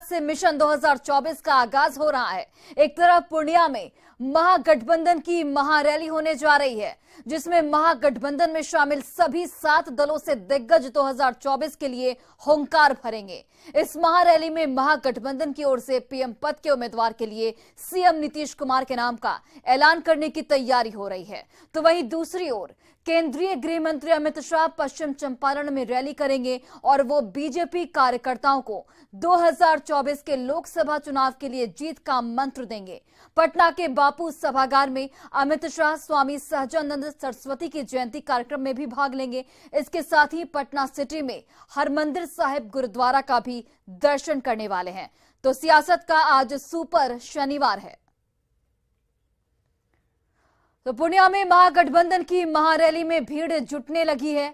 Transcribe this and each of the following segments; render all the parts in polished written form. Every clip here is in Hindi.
से मिशन 2024 का आगाज हो रहा है। एक तरफ पूर्णिया में महागठबंधन की महारैली होने जा रही है, जिसमें महागठबंधन में शामिल सभी 7 दलों से दिग्गज 2024 के लिए हुंकार भरेंगे। इस महारैली में महागठबंधन की ओर से पीएम पद के उम्मीदवार के लिए सीएम नीतीश कुमार के नाम का ऐलान करने की तैयारी हो रही है। तो वहीं दूसरी ओर केंद्रीय गृह मंत्री अमित शाह पश्चिम चंपारण में रैली करेंगे और वो बीजेपी कार्यकर्ताओं को 2024 के लोकसभा चुनाव के लिए जीत का मंत्र देंगे। पटना के बापू सभागार में अमित शाह स्वामी सहजानंद सरस्वती की जयंती कार्यक्रम में भी भाग लेंगे। इसके साथ ही पटना सिटी में हरमंदिर साहिब गुरुद्वारा का भी दर्शन करने वाले हैं। तो सियासत का आज सुपर शनिवार है। तो पूर्णिया में महागठबंधन की महारैली में भीड़ जुटने लगी है।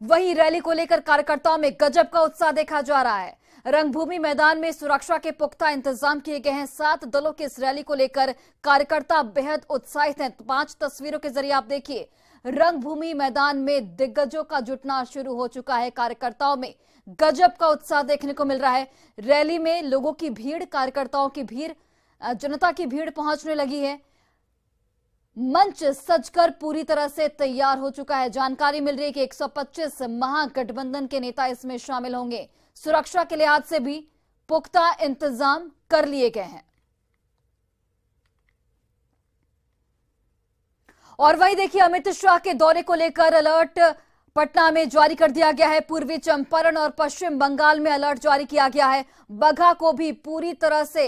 वहीं रैली को लेकर कार्यकर्ताओं में गजब का उत्साह देखा जा रहा है। रंगभूमि मैदान में सुरक्षा के पुख्ता इंतजाम किए गए हैं। 7 दलों की इस रैली को लेकर कार्यकर्ता बेहद उत्साहित हैं। 5 तस्वीरों के जरिए आप देखिए, रंगभूमि मैदान में दिग्गजों का जुटना शुरू हो चुका है। कार्यकर्ताओं में गजब का उत्साह देखने को मिल रहा है। रैली में लोगों की भीड़, कार्यकर्ताओं की भीड़, जनता की भीड़ पहुंचने लगी है। मंच सजकर पूरी तरह से तैयार हो चुका है। जानकारी मिल रही है कि 125 महागठबंधन के नेता इसमें शामिल होंगे। सुरक्षा के लिहाज से भी पुख्ता इंतजाम कर लिए गए हैं। और वहीं देखिए, अमित शाह के दौरे को लेकर अलर्ट पटना में जारी कर दिया गया है। पूर्वी चंपारण और पश्चिम बंगाल में अलर्ट जारी किया गया है। बगहा को भी पूरी तरह से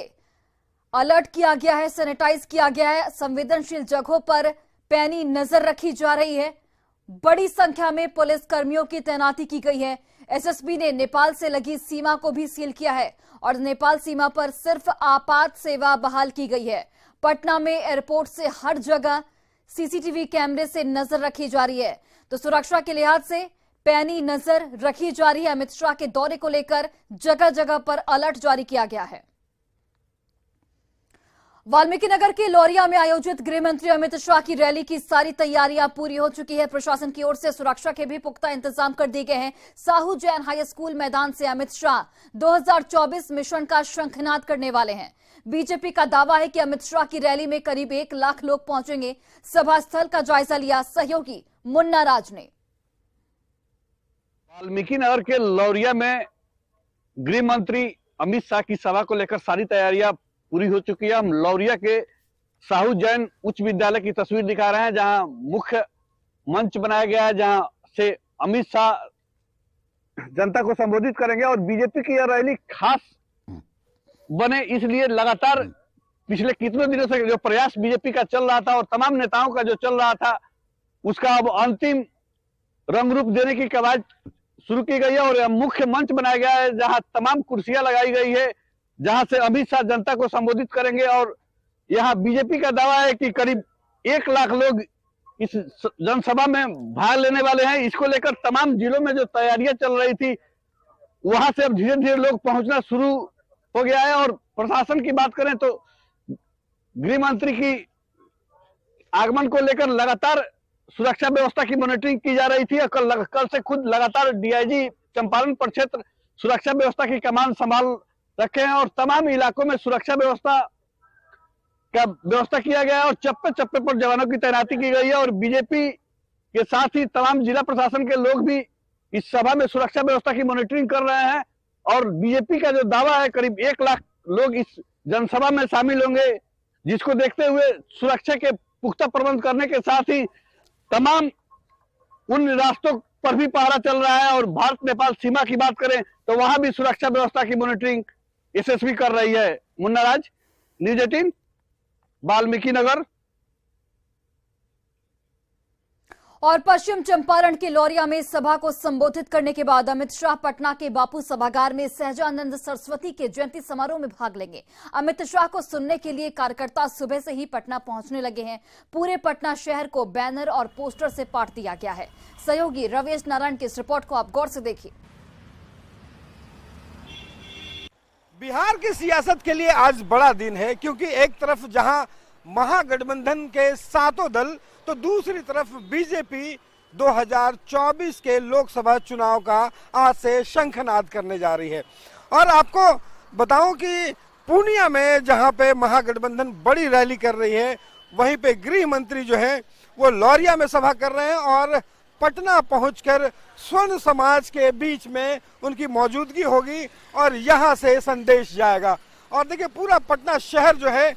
अलर्ट किया गया है, सैनिटाइज किया गया है। संवेदनशील जगहों पर पैनी नजर रखी जा रही है। बड़ी संख्या में पुलिस कर्मियों की तैनाती की गई है। एसएसबी ने नेपाल से लगी सीमा को भी सील किया है और नेपाल सीमा पर सिर्फ आपात सेवा बहाल की गई है। पटना में एयरपोर्ट से हर जगह सीसीटीवी कैमरे से नजर रखी जा रही है। तो सुरक्षा के लिहाज से पैनी नजर रखी जा रही है। अमित शाह के दौरे को लेकर जगह जगह पर अलर्ट जारी किया गया है। वाल्मीकि नगर के लौरिया में आयोजित गृह मंत्री अमित शाह की रैली की सारी तैयारियां पूरी हो चुकी है। प्रशासन की ओर से सुरक्षा के भी पुख्ता इंतजाम कर दिए गए हैं। साहू जैन हाई स्कूल मैदान से अमित शाह 2024 मिशन का शंखनाद करने वाले हैं। बीजेपी का दावा है कि अमित शाह की रैली में करीब 1 लाख लोग पहुंचेंगे। सभा स्थल का जायजा लिया सहयोगी मुन्ना राज ने। वाल्मीकि नगर के लौरिया में गृह मंत्री अमित शाह की सभा को लेकर सारी तैयारियां पूरी हो चुकी है। हम लौरिया के साहू जैन उच्च विद्यालय की तस्वीर दिखा रहे हैं, जहां मुख्य मंच बनाया गया है, जहां से अमित शाह जनता को संबोधित करेंगे। और बीजेपी की यह रैली खास बने इसलिए लगातार पिछले कितने दिनों से जो प्रयास बीजेपी का चल रहा था और तमाम नेताओं का जो चल रहा था, उसका अब अंतिम रंग रूप देने की कवायद शुरू की गई है। और मुख्य मंच बनाया गया है, जहां तमाम कुर्सियां लगाई गई है, जहां से अमित शाह जनता को संबोधित करेंगे। और यहां बीजेपी का दावा है कि करीब 1 लाख लोग इस जनसभा में भाग लेने वाले हैं। इसको लेकर तमाम जिलों में जो तैयारियां चल रही थी, वहां से अब धीरे धीरे लोग पहुंचना शुरू हो गया है। और प्रशासन की बात करें तो गृह मंत्री की आगमन को लेकर लगातार सुरक्षा व्यवस्था की मॉनिटरिंग की जा रही थी। कल से खुद लगातार डीआईजी चंपारण प्रक्षेत्र सुरक्षा व्यवस्था की कमान संभाल रखे हैं और तमाम इलाकों में सुरक्षा व्यवस्था किया गया है और चप्पे चप्पे पर जवानों की तैनाती की गई है। और बीजेपी के साथ ही तमाम जिला प्रशासन के लोग भी इस सभा में सुरक्षा व्यवस्था की मॉनिटरिंग कर रहे हैं। और बीजेपी का जो दावा है, करीब 1 लाख लोग इस जनसभा में शामिल होंगे, जिसको देखते हुए सुरक्षा के पुख्ता प्रबंध करने के साथ ही तमाम उन रास्तों पर भी पहरा चल रहा है। और भारत नेपाल सीमा की बात करें तो वहां भी सुरक्षा व्यवस्था की मॉनिटरिंग एसएसबी कर रही है। मुन्ना राज, न्यूज 18, वाल्मीकि नगर। और पश्चिम चंपारण के लौरिया में सभा को संबोधित करने के बाद अमित शाह पटना के बापू सभागार में सहजानंद सरस्वती के जयंती समारोह में भाग लेंगे। अमित शाह को सुनने के लिए कार्यकर्ता सुबह से ही पटना पहुंचने लगे हैं। पूरे पटना शहर को बैनर और पोस्टर से पाट दिया गया है। सहयोगी रवेश नारायण की इस रिपोर्ट को आप गौर से देखिए। बिहार की सियासत के लिए आज बड़ा दिन है, क्योंकि एक तरफ जहां महागठबंधन के 7 दल तो दूसरी तरफ बीजेपी 2024 के लोकसभा चुनाव का आज से शंखनाद करने जा रही है। और आपको बताऊं कि पूर्णिया में जहां पे महागठबंधन बड़ी रैली कर रही है, वहीं पे गृह मंत्री जो है वो लौरिया में सभा कर रहे हैं और पटना पहुंचकर स्वर्ण समाज के बीच में उनकी मौजूदगी होगी और यहां से संदेश जाएगा। और देखिए पूरा पटना शहर जो है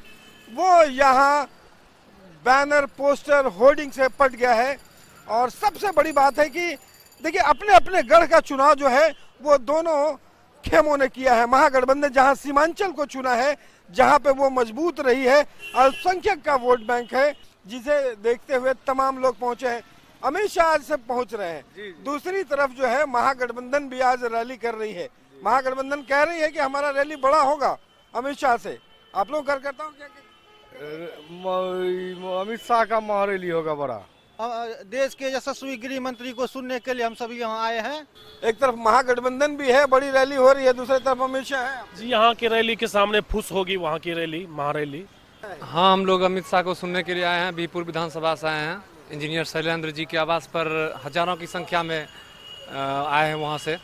वो यहाँ बैनर, पोस्टर, होर्डिंग से पट गया है। और सबसे बड़ी बात है कि देखिए अपने अपने गढ़ का चुनाव जो है वो दोनों खेमों ने किया है। महागठबंधन जहां सीमांचल को चुना है, जहां पे वो मजबूत रही है, अल्पसंख्यक का वोट बैंक है, जिसे देखते हुए तमाम लोग पहुंचे हैं। अमित शाह आज से पहुंच रहे हैं। दूसरी तरफ जो है महागठबंधन भी आज रैली कर रही है। महागठबंधन कह रही है कि हमारा रैली बड़ा होगा अमित शाह से। आप लोग कार्यकर्ताओं क्या अमित शाह का महारैली होगा बड़ा। देश के यशस्वी गृह मंत्री को सुनने के लिए हम सभी यहाँ आए हैं। एक तरफ महागठबंधन भी है, बड़ी रैली हो रही है, दूसरी तरफ अमित शाह है। जी यहाँ की रैली के सामने फुस होगी वहाँ की रैली, महारैली। हाँ, हम लोग अमित शाह को सुनने के लिए आए हैं। बीरपुर विधानसभा से आए हैं। इंजीनियर शैलेंद्र जी के आवास पर हजारों की संख्या में आए हैं वहाँ से।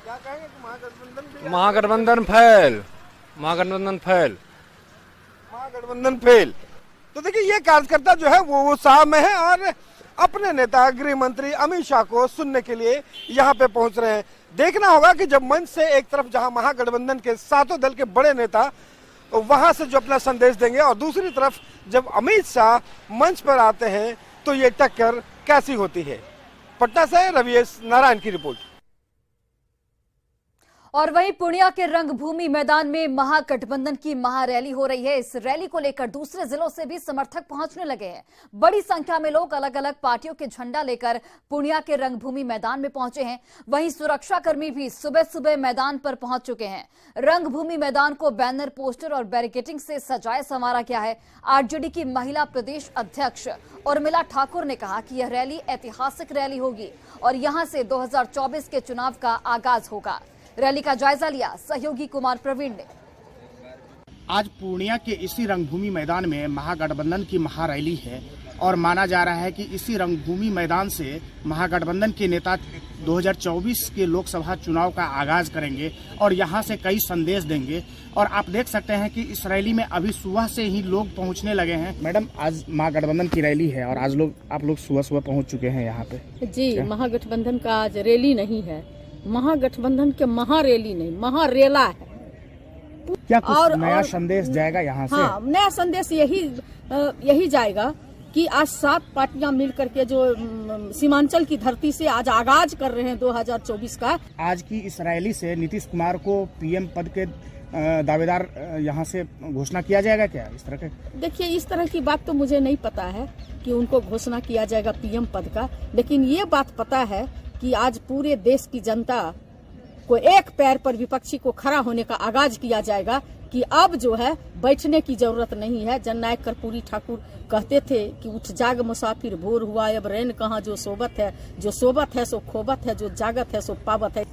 क्या कहेंगे कि महागठबंधन फेल, महागठबंधन फेल, महागठबंधन फेल। तो देखिए ये कार्यकर्ता जो है वो उत्साह में है और अपने नेता गृह मंत्री अमित शाह को सुनने के लिए यहाँ पे पहुंच रहे हैं। देखना होगा कि जब मंच से एक तरफ जहां महागठबंधन के सातों दल के बड़े नेता वहां से जो अपना संदेश देंगे और दूसरी तरफ जब अमित शाह मंच पर आते हैं तो ये टक्कर कैसी होती है। पटना से रविएस नारायण की रिपोर्ट। और वहीं पूर्णिया के रंगभूमि मैदान में महागठबंधन की महारैली हो रही है। इस रैली को लेकर दूसरे जिलों से भी समर्थक पहुंचने लगे हैं। बड़ी संख्या में लोग अलग अलग पार्टियों के झंडा लेकर पूर्णिया के रंगभूमि मैदान में पहुंचे हैं। वहीं सुरक्षाकर्मी भी सुबह सुबह मैदान पर पहुंच चुके हैं। रंगभूमि मैदान को बैनर, पोस्टर और बैरिकेडिंग से सजाया संवारा गया है। आरजेडी की महिला प्रदेश अध्यक्ष उर्मिला ठाकुर ने कहा कि यह रैली ऐतिहासिक रैली होगी और यहां से 2024 के चुनाव का आगाज होगा। रैली का जायजा लिया सहयोगी कुमार प्रवीण ने। आज पूर्णिया के इसी रंगभूमि मैदान में महागठबंधन की महारैली है और माना जा रहा है कि इसी रंगभूमि मैदान से महागठबंधन के नेता 2024 के लोकसभा चुनाव का आगाज करेंगे और यहां से कई संदेश देंगे। और आप देख सकते हैं कि इस रैली में अभी सुबह से ही लोग पहुंचने लगे हैं। मैडम, आज महागठबंधन की रैली है और आज आप लोग सुबह सुबह पहुंच चुके हैं यहाँ पे। जी, महागठबंधन का आज रैली नहीं है, महागठबंधन के महारैली नहीं, महारेला है। क्या कुछ नया संदेश जाएगा यहाँ से? हाँ, नया संदेश यही जाएगा कि आज 7 पार्टियां मिल करके जो सीमांचल की धरती से आज आगाज कर रहे हैं 2024 का। आज की इस रैली से नीतीश कुमार को पीएम पद के दावेदार यहाँ से घोषणा किया जाएगा क्या? इस तरह के देखिए, इस तरह की बात तो मुझे नहीं पता है कि उनको घोषणा किया जाएगा पीएम पद का, लेकिन ये बात पता है कि आज पूरे देश की जनता को एक पैर पर विपक्षी को खड़ा होने का आगाज किया जाएगा कि अब जो है बैठने की जरूरत नहीं है। जननायक कर्पूरी ठाकुर कहते थे कि उठ जाग मुसाफिर भोर हुआ, अब रैन कहाँ जो सोबत है, जो सोबत है सो खोबत है, जो जागत है सो पावत है।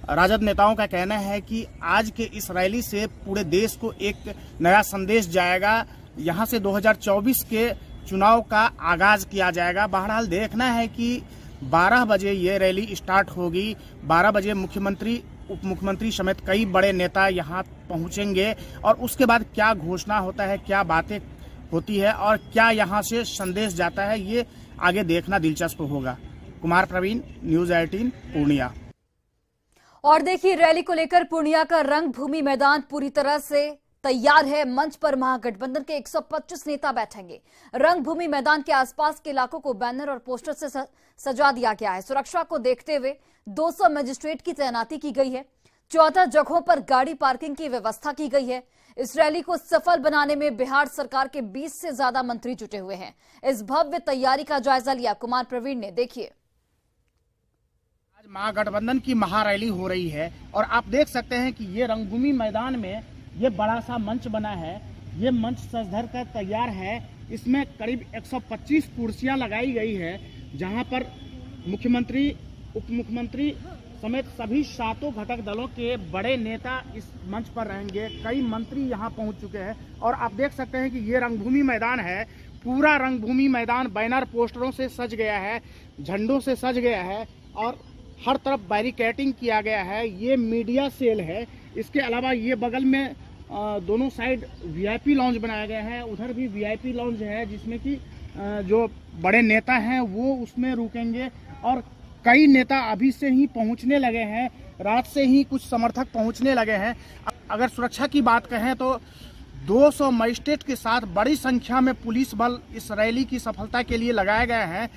राजद नेताओं का कहना है कि आज के इस रैली से पूरे देश को एक नया संदेश जाएगा। यहाँ से 2024 के चुनाव का आगाज किया जाएगा। बहरहाल देखना है कि 12 बजे ये रैली स्टार्ट होगी। 12 बजे मुख्यमंत्री, उप मुख्यमंत्री समेत कई बड़े नेता यहाँ पहुंचेंगे और उसके बाद क्या घोषणा होता है, क्या बातें होती है और क्या यहाँ से संदेश जाता है, ये आगे देखना दिलचस्प होगा। कुमार प्रवीण, न्यूज़ 18 पूर्णिया। और देखिए, रैली को लेकर पूर्णिया का रंगभूमि मैदान पूरी तरह से तैयार है। मंच पर महागठबंधन के 125 नेता बैठेंगे। रंगभूमि मैदान के आसपास के इलाकों को बैनर और पोस्टर से सजा दिया गया है। सुरक्षा को देखते हुए 200 मजिस्ट्रेट की तैनाती की गई है। 14 जगहों पर गाड़ी पार्किंग की व्यवस्था की गई है। इस रैली को सफल बनाने में बिहार सरकार के 20 से ज्यादा मंत्री जुटे हुए हैं। इस भव्य तैयारी का जायजा लिया कुमार प्रवीण ने। देखिए, आज महागठबंधन की महारैली हो रही है और आप देख सकते हैं कि ये रंगभूमि मैदान में ये बड़ा सा मंच बना है। ये मंच सज धर कर तैयार है। इसमें करीब 125 कुर्सियां लगाई गई है, जहां पर मुख्यमंत्री, उप मुख्यमंत्री समेत सभी 7 घटक दलों के बड़े नेता इस मंच पर रहेंगे। कई मंत्री यहां पहुंच चुके हैं और आप देख सकते हैं कि ये रंगभूमि मैदान है। पूरा रंगभूमि मैदान बैनर, पोस्टरों से सज गया है, झंडों से सज गया है और हर तरफ बैरिकेडिंग किया गया है। ये मीडिया सेल है। इसके अलावा ये बगल में दोनों साइड वीआईपी लॉन्ज बनाया गया है। उधर भी वीआईपी लॉन्ज है जिसमें कि जो बड़े नेता हैं वो उसमें रुकेंगे और कई नेता अभी से ही पहुंचने लगे हैं। रात से ही कुछ समर्थक पहुंचने लगे हैं। अगर सुरक्षा की बात कहें तो 200 मजिस्ट्रेट के साथ बड़ी संख्या में पुलिस बल इस रैली की सफलता के लिए लगाए गए हैं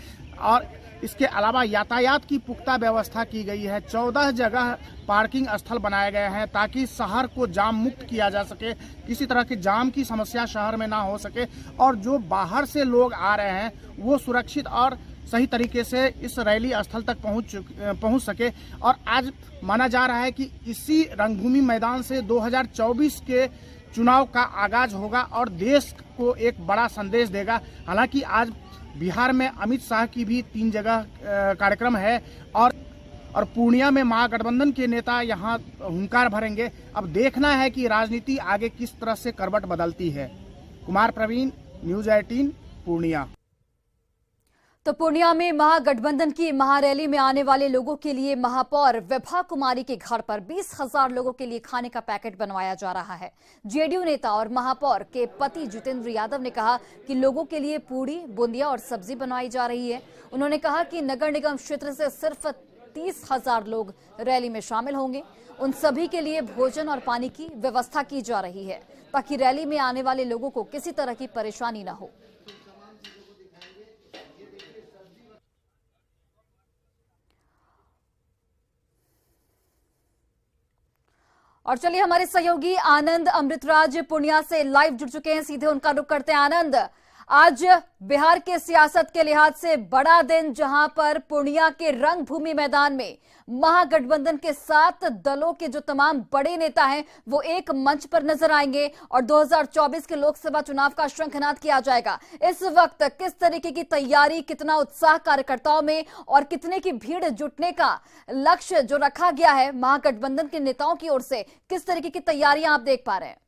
और इसके अलावा यातायात की पुख्ता व्यवस्था की गई है। 14 जगह पार्किंग स्थल बनाए गए हैं ताकि शहर को जाम मुक्त किया जा सके, किसी तरह के जाम की समस्या शहर में ना हो सके और जो बाहर से लोग आ रहे हैं वो सुरक्षित और सही तरीके से इस रैली स्थल तक पहुंच सके। और आज माना जा रहा है कि इसी रंगभूमि मैदान से 2024 के चुनाव का आगाज होगा और देश को एक बड़ा संदेश देगा। हालांकि आज बिहार में अमित शाह की भी 3 जगह कार्यक्रम है और पूर्णिया में महागठबंधन के नेता यहां हुंकार भरेंगे। अब देखना है कि राजनीति आगे किस तरह से करवट बदलती है। कुमार प्रवीण, न्यूज 18 पूर्णिया। तो पूर्णिया में महागठबंधन की महारैली में आने वाले लोगों के लिए महापौर विभा कुमारी के घर पर 20,000 लोगों के लिए खाने का पैकेट बनवाया जा रहा है। जेडीयू नेता और महापौर के पति जितेंद्र यादव ने कहा कि लोगों के लिए पूड़ी, बूंदिया और सब्जी बनवाई जा रही है। उन्होंने कहा कि नगर निगम क्षेत्र से सिर्फ 30,000 लोग रैली में शामिल होंगे। उन सभी के लिए भोजन और पानी की व्यवस्था की जा रही है ताकि रैली में आने वाले लोगों को किसी तरह की परेशानी न हो। और चलिए हमारे सहयोगी आनंद अमृतराज पूर्णिया से लाइव जुड़ चुके हैं, सीधे उनका रुख करते हैं। आनंद, आज बिहार के सियासत के लिहाज से बड़ा दिन जहां पर पूर्णिया के रंगभूमि मैदान में महागठबंधन के 7 दलों के जो तमाम बड़े नेता हैं वो एक मंच पर नजर आएंगे और 2024 के लोकसभा चुनाव का शंखनाद किया जाएगा। इस वक्त किस तरीके की तैयारी, कितना उत्साह कार्यकर्ताओं में और कितने की भीड़ जुटने का लक्ष्य जो रखा गया है महागठबंधन के नेताओं की ओर से, किस तरीके की तैयारियां आप देख पा रहे हैं?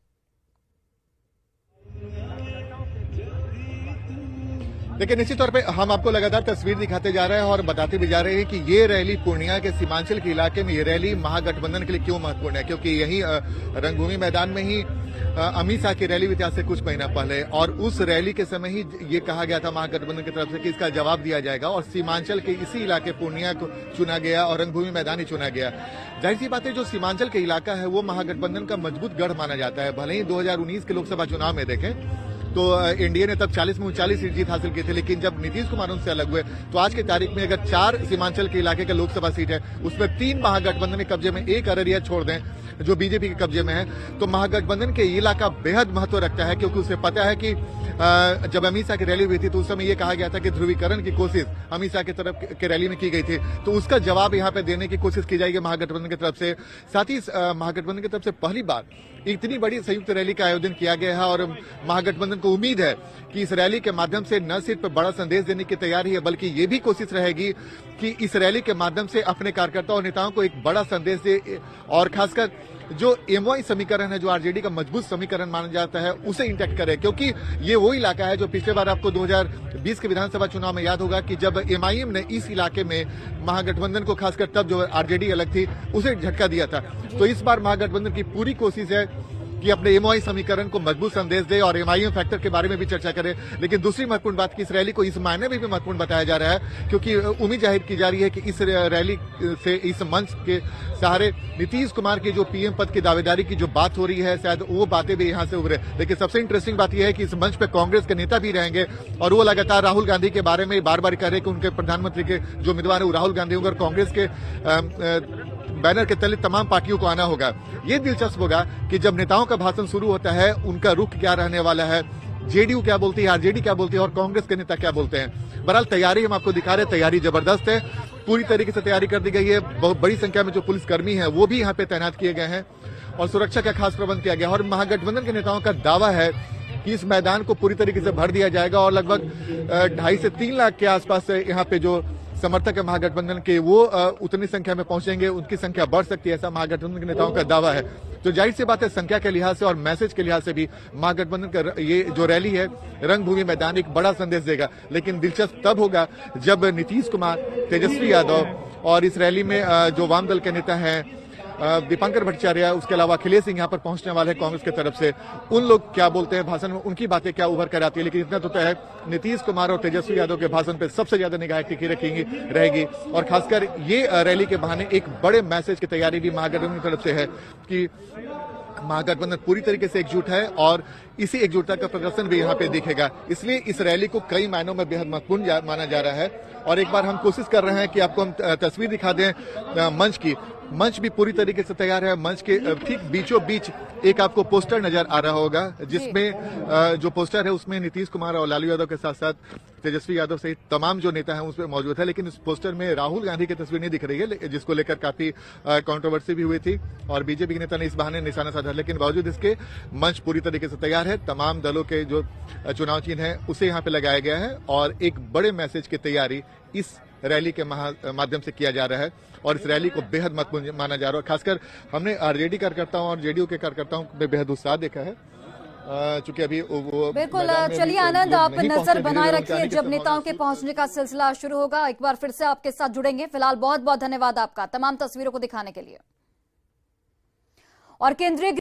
देखिए, निश्चित तौर पे हम आपको लगातार तस्वीर दिखाते जा रहे हैं और बताते भी जा रहे हैं कि ये रैली पूर्णिया के सीमांचल के इलाके में ये रैली महागठबंधन के लिए क्यों महत्वपूर्ण है, क्योंकि यही रंगभूमि मैदान में ही अमित शाह की रैली हुई थी आज से कुछ महीना पहले और उस रैली के समय ही ये कहा गया था महागठबंधन की तरफ से कि इसका जवाब दिया जाएगा और सीमांचल के इसी इलाके पूर्णिया को चुना गया और रंगभूमि मैदान ही चुना गया। जाहिर सी बात है, जो सीमांचल के इलाका है वो महागठबंधन का मजबूत गढ़ माना जाता है। भले ही 2019 के लोकसभा चुनाव में देखें तो एनडीए ने तब 40 में 39 सीट जीत हासिल की थी, लेकिन जब नीतीश कुमार उनसे अलग हुए तो आज की तारीख में अगर 4 सीमांचल के इलाके का लोकसभा सीट है उसमें 3 महागठबंधन के कब्जे में, 1 अररिया छोड़ दें जो बीजेपी के कब्जे में है, तो महागठबंधन के इलाका बेहद महत्व रखता है क्योंकि उसे पता है कि जब अमित शाह की रैली हुई थी तो उस समय ये कहा गया था कि ध्रुवीकरण की कोशिश अमित शाह की तरफ के रैली में की गई थी, तो उसका जवाब यहाँ पे देने की कोशिश की जाएगी महागठबंधन की तरफ से। साथ ही महागठबंधन की तरफ से पहली बार इतनी बड़ी संयुक्त रैली का आयोजन किया गया है और महागठबंधन को उम्मीद है कि इस रैली के माध्यम से न सिर्फ बड़ा संदेश देने की तैयारी है बल्कि ये भी कोशिश रहेगी कि इस रैली के माध्यम से अपने कार्यकर्ताओं और नेताओं को एक बड़ा संदेश दे और खासकर जो एमवाई समीकरण है, जो आरजेडी का मजबूत समीकरण माना जाता है, उसे इंटैक्ट करे, क्योंकि ये वो इलाका है जो पिछले बार आपको 2020 के विधानसभा चुनाव में याद होगा कि जब एमआईएम ने इस इलाके में महागठबंधन को, खासकर तब जो आरजेडी अलग थी, उसे झटका दिया था। तो इस बार महागठबंधन की पूरी कोशिश है कि अपने एमओआई समीकरण को मजबूत संदेश दे और एमआईएम फैक्टर के बारे में भी चर्चा करे। लेकिन दूसरी महत्वपूर्ण बात कि इस रैली को इस मायने में भी महत्वपूर्ण बताया जा रहा है क्योंकि उम्मीद जाहिर की जा रही है कि इस रैली से, इस मंच के सहारे नीतीश कुमार की जो पीएम पद की दावेदारी की जो बात हो रही है, शायद वो बातें भी यहाँ से उभरे। लेकिन सबसे इंटरेस्टिंग बात यह है कि इस मंच पे कांग्रेस के नेता भी रहेंगे और वो लगातार राहुल गांधी के बारे में बार बार कह रहे हैं कि उनके प्रधानमंत्री के जो उम्मीदवार है वो राहुल गांधी होंगे और कांग्रेस के बैनर के तले तमाम पार्टियों को आना होगा। ये दिलचस्प होगा कि जब नेताओं का भाषण शुरू होता है उनका रुख क्या रहने वाला है, जेडीयू क्या बोलती है, आरजेडी क्या बोलती है और कांग्रेस के नेता क्या बोलते हैं। बहरहाल तैयारी हम आपको दिखा रहे हैं, तैयारी जबरदस्त है, पूरी तरीके से तैयारी कर दी गई है। बहुत बड़ी संख्या में जो पुलिसकर्मी है वो भी यहाँ पे तैनात किए गए हैं और सुरक्षा का खास प्रबंध किया गया और महागठबंधन के नेताओं का दावा है कि इस मैदान को पूरी तरीके से भर दिया जाएगा और लगभग 2.5 से 3 लाख के आसपास यहाँ पे जो समर्थक है महागठबंधन के वो उतनी संख्या में पहुंचेंगे, उनकी संख्या बढ़ सकती है, ऐसा महागठबंधन के नेताओं का दावा है। तो जाहिर सी बात है, संख्या के लिहाज से और मैसेज के लिहाज से भी महागठबंधन का ये जो रैली है रंगभूमि मैदान एक बड़ा संदेश देगा। लेकिन दिलचस्प तब होगा जब नीतीश कुमार, तेजस्वी यादव और इस रैली में जो वाम दल के नेता हैं दीपांकर भट्टाचार्य, उसके अलावा अखिलेश सिंह यहाँ पर पहुंचने वाले हैं कांग्रेस की तरफ से। उन लोग क्या बोलते हैं भाषण में, उनकी बातें क्या उभर कर आती है, लेकिन इतना तो तय है नीतीश कुमार और तेजस्वी यादव के भाषण पे सबसे ज्यादा निगाह टिकी रहेगी। और खासकर ये रैली के बहाने एक बड़े मैसेज की तैयारी भी महागठबंधन की तरफ से है कि महागठबंधन पूरी तरीके से एकजुट है और इसी एकजुटता का प्रदर्शन भी यहाँ पे दिखेगा। इसलिए इस रैली को कई मायनों में बेहद महत्वपूर्ण माना जा रहा है। और एक बार हम कोशिश कर रहे हैं कि आपको हम तस्वीर दिखा दें मंच की। मंच भी पूरी तरीके से तैयार है। मंच के ठीक बीचों बीच एक आपको पोस्टर नजर आ रहा होगा, जिसमें जो पोस्टर है उसमें नीतीश कुमार और लालू यादव के साथ साथ तेजस्वी यादव सहित तमाम जो नेता हैं उसमें मौजूद है। लेकिन इस पोस्टर में राहुल गांधी की तस्वीर नहीं दिख रही है, जिसको लेकर काफी कंट्रोवर्सी भी हुई थी और बीजेपी के नेता ने इस बहाने निशाना साधा। लेकिन बावजूद इसके मंच पूरी तरीके से तैयार है। तमाम दलों के जो चुनाव चिन्ह है उसे यहाँ पे लगाया गया है और एक बड़े मैसेज की तैयारी इस रैली के माध्यम से किया जा रहा है और इस रैली को बेहद महत्वपूर्ण माना जा रहा है। खासकर हमने आरजेडी कार्यकर्ताओं और जेडीयू के कार्यकर्ताओं में बेहद उत्साह देखा है, चूंकि अभी वो बिल्कुल। चलिए आनंद, आप नजर बनाए रखिए जब नेताओं के पहुंचने का सिलसिला शुरू होगा, एक बार फिर से आपके साथ जुड़ेंगे। फिलहाल बहुत बहुत धन्यवाद आपका तमाम तस्वीरों को दिखाने के लिए। और केंद्रीय